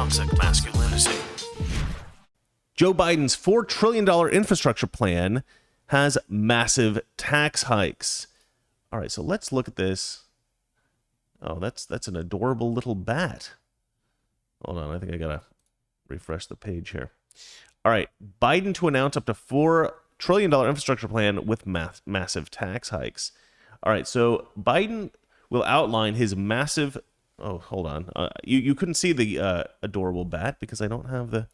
toxic masculinity. Joe Biden's $4 trillion infrastructure plan has massive tax hikes. All right, so let's look at this. Oh, that's an adorable little bat. Hold on, I think I gotta refresh the page here. All right, Biden to announce up to $4 trillion infrastructure plan with massive tax hikes. All right, so Biden will outline his massive... Oh, hold on. You couldn't see the adorable bat because I don't have the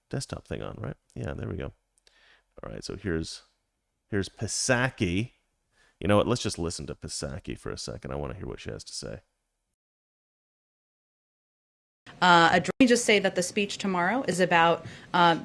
desktop thing on, right? Yeah, there we go. All right, so here's Psaki. You know what? Let's just listen to Psaki for a second. I want to hear what she has to say. Let me just say that the speech tomorrow is about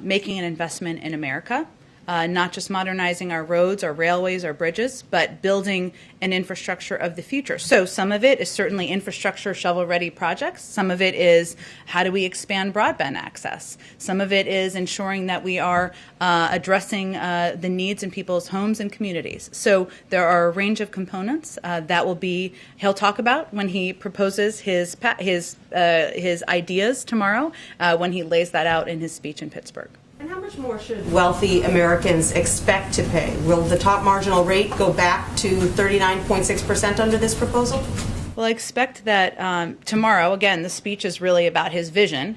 making an investment in America, not just modernizing our roads, our railways, our bridges, but building an infrastructure of the future. So some of it is certainly infrastructure shovel-ready projects. Some of it is how do we expand broadband access. Some of it is ensuring that we are addressing the needs in people's homes and communities. So there are a range of components that he'll talk about when he proposes his ideas tomorrow, when he lays that out in his speech in Pittsburgh. And how much more should wealthy Americans expect to pay? Will the top marginal rate go back to 39.6% under this proposal? Well, I expect that tomorrow, again, the speech is really about his vision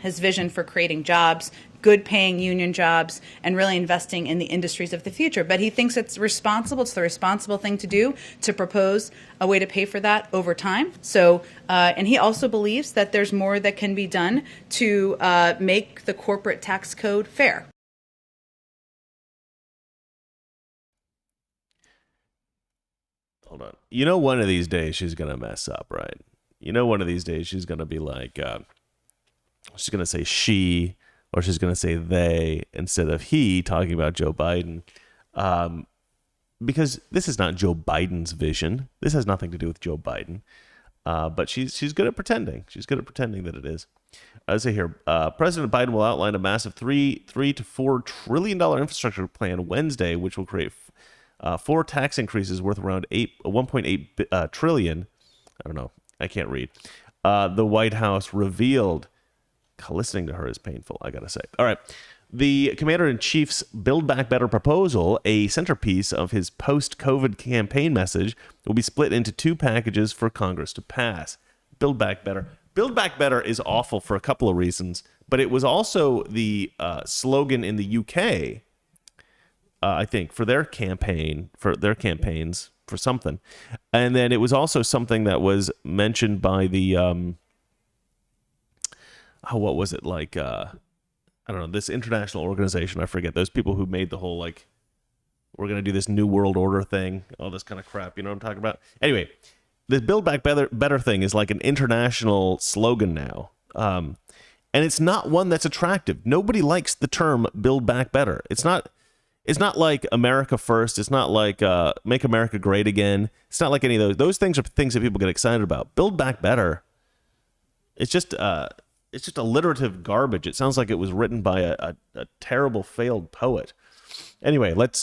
for creating jobs, good paying union jobs, and really investing in the industries of the future. But he thinks it's the responsible thing to do, to propose a way to pay for that over time. So, and he also believes that there's more that can be done to make the corporate tax code fair. Hold on. You know, one of these days she's going to mess up, right? You know, one of these days she's going to be like, she's going to say she, or she's going to say they instead of he, talking about Joe Biden. Because this is not Joe Biden's vision. This has nothing to do with Joe Biden. But she's good at pretending. She's good at pretending that it is. I say here, President Biden will outline a massive $3 to $4 trillion infrastructure plan Wednesday, which will create 4 tax increases worth around 1.8 trillion. I don't know. I can't read. The White House revealed. Listening to her is painful, I gotta say. All right. The Commander-in-Chief's Build Back Better proposal, a centerpiece of his post-COVID campaign message, will be split into 2 packages for Congress to pass. Build Back Better. Build Back Better is awful for a couple of reasons, but it was also the slogan in the UK, I think, for their campaigns, for something. And then it was also something that was mentioned by the... what was it, like, I don't know, this international organization, I forget, those people who made the whole, like, we're going to do this new world order thing, all this kind of crap, you know what I'm talking about? Anyway, this Build Back Better thing is like an international slogan now, and it's not one that's attractive. Nobody likes the term Build Back Better. It's not like America First. It's not like Make America Great Again. It's not like any of those. Those things are things that people get excited about. Build Back Better, it's just alliterative garbage. It sounds like it was written by a terrible failed poet. Anyway, let's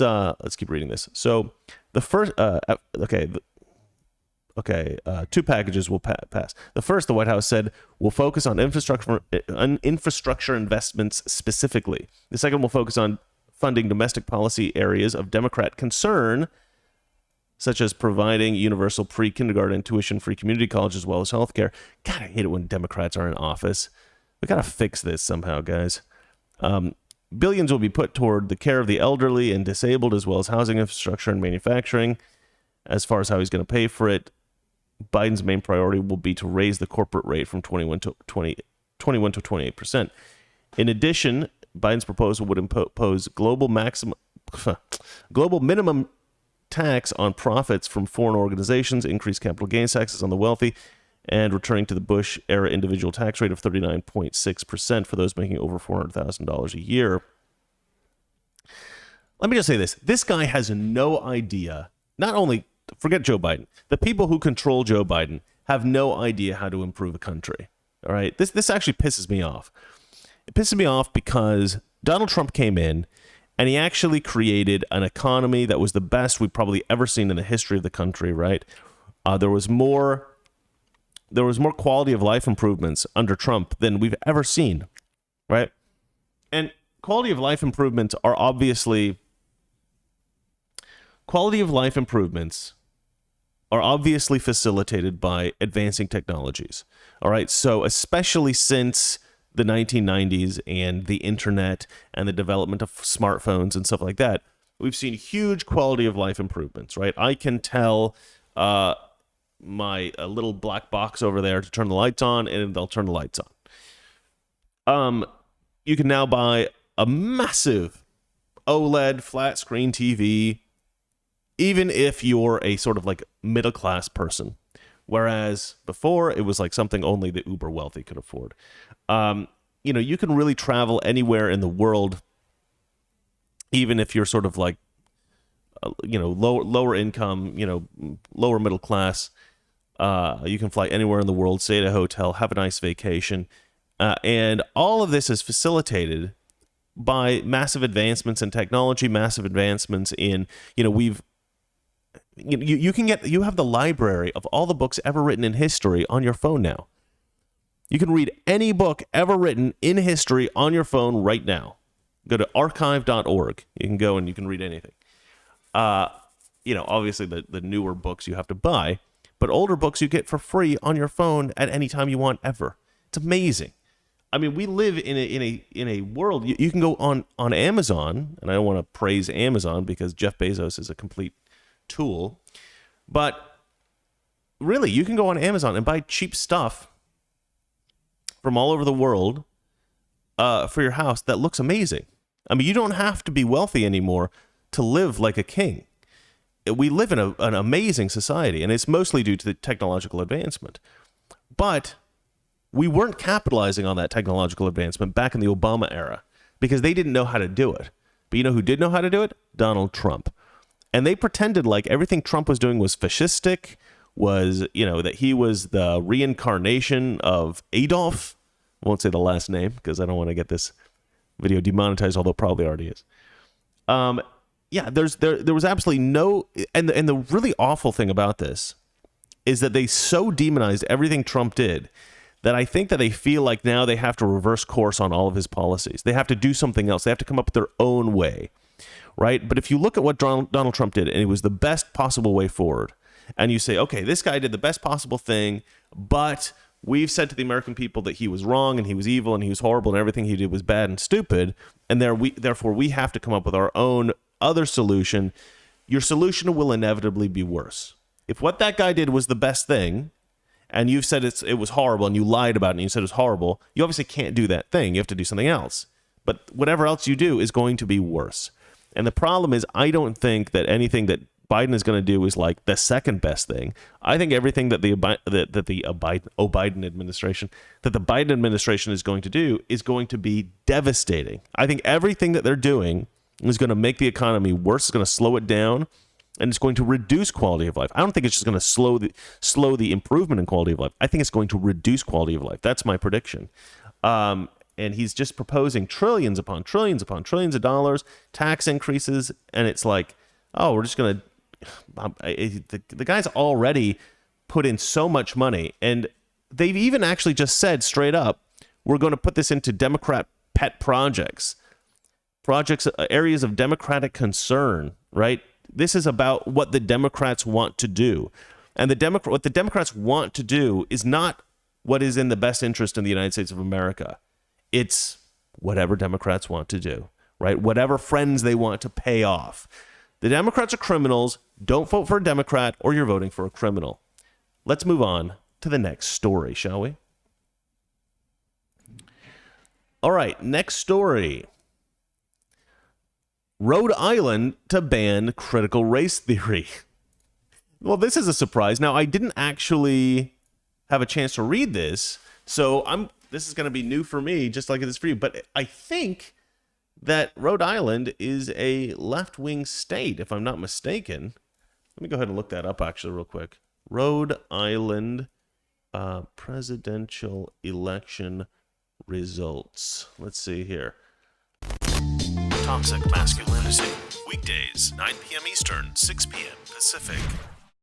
keep reading this. So the first, 2 packages will pass. The first, the White House said, will focus on infrastructure investments specifically. The second will focus on funding domestic policy areas of Democrat concern, such as providing universal pre-kindergarten tuition-free community college as well as healthcare. God, I hate it when Democrats are in office. We got to fix this somehow, guys. Billions will be put toward the care of the elderly and disabled, as well as housing infrastructure and manufacturing. As far as how he's going to pay for it, Biden's main priority will be to raise the corporate rate from 21 to 28%. In addition, Biden's proposal would impose global minimum tax on profits from foreign organizations, increase capital gains taxes on the wealthy, and returning to the Bush-era individual tax rate of 39.6% for those making over $400,000 a year. Let me just say this. This guy has no idea, not only, forget Joe Biden, the people who control Joe Biden have no idea how to improve a country. All right? This actually pisses me off. It pisses me off because Donald Trump came in and he actually created an economy that was the best we've probably ever seen in the history of the country, right? There was more quality of life improvements under Trump than we've ever seen. right? And quality of life improvements are obviously facilitated by advancing technologies. All right. So especially since the 1990s and the internet and the development of smartphones and stuff like that, we've seen huge quality of life improvements, right? I can tell my little black box over there to turn the lights on, and they'll turn the lights on. You can now buy a massive OLED flat screen TV, even if you're a sort of like middle class person. Whereas before, it was like something only the uber wealthy could afford. You can really travel anywhere in the world, even if you're sort of like, lower income, lower middle class. You can fly anywhere in the world, stay at a hotel, have a nice vacation. And all of this is facilitated by massive advancements in technology, massive advancements in, you have the library of all the books ever written in history on your phone now. You can read any book ever written in history on your phone right now. Go to archive.org. You can go and you can read anything. Obviously the newer books you have to buy, but older books you get for free on your phone at any time you want ever. It's amazing. I mean, we live in a world. You can go on Amazon, and I don't want to praise Amazon because Jeff Bezos is a complete tool, but really, you can go on Amazon and buy cheap stuff from all over the world for your house that looks amazing. I mean, you don't have to be wealthy anymore to live like a king. We live in an amazing society, and it's mostly due to the technological advancement. But we weren't capitalizing on that technological advancement back in the Obama era because they didn't know how to do it. But you know who did know how to do it? Donald Trump. And they pretended like everything Trump was doing was fascistic, that he was the reincarnation of Adolf. I won't say the last name because I don't want to get this video demonetized, although it probably already is. There was absolutely no, and the really awful thing about this is that they so demonized everything Trump did that I think that they feel like now they have to reverse course on all of his policies. They have to do something else. They have to come up with their own way, right? But if you look at what Donald Trump did, and it was the best possible way forward, and you say, okay, this guy did the best possible thing, but we've said to the American people that he was wrong and he was evil and he was horrible and everything he did was bad and stupid, and therefore we have to come up with our own other solution. Your solution will inevitably be worse. If what that guy did was the best thing, and you've said it was horrible, and you lied about it, and you said it was horrible, you obviously can't do that thing. You have to do something else. But whatever else you do is going to be worse. And the problem is, I don't think that anything that Biden is going to do is like the second best thing. I think everything that the Biden administration is going to do is going to be devastating. I think everything that they're doing is going to make the economy worse. It's going to slow it down. And it's going to reduce quality of life. I don't think it's just going to slow the improvement in quality of life. I think it's going to reduce quality of life. That's my prediction. And he's just proposing trillions upon trillions upon trillions of dollars, tax increases, and it's like, oh, we're just going to... The guy's already put in so much money, and they've even actually just said straight up, we're going to put this into Democrat pet projects, areas of Democratic concern, right? This is about what the Democrats want to do. And what the Democrats want to do is not what is in the best interest in the United States of America. It's whatever Democrats want to do, right? Whatever friends they want to pay off. The Democrats are criminals. Don't vote for a Democrat or you're voting for a criminal. Let's move on to the next story, shall we? All right, next story. Rhode Island to ban critical race theory. Well, this is a surprise. Now, I didn't actually have a chance to read this, so this is going to be new for me, just like it is for you. But I think that Rhode Island is a left-wing state, if I'm not mistaken. Let me go ahead and look that up, actually, real quick. Rhode Island presidential election results. Let's see here. Toxic Masculinity. Weekdays, 9 p.m. Eastern, 6 p.m. Pacific.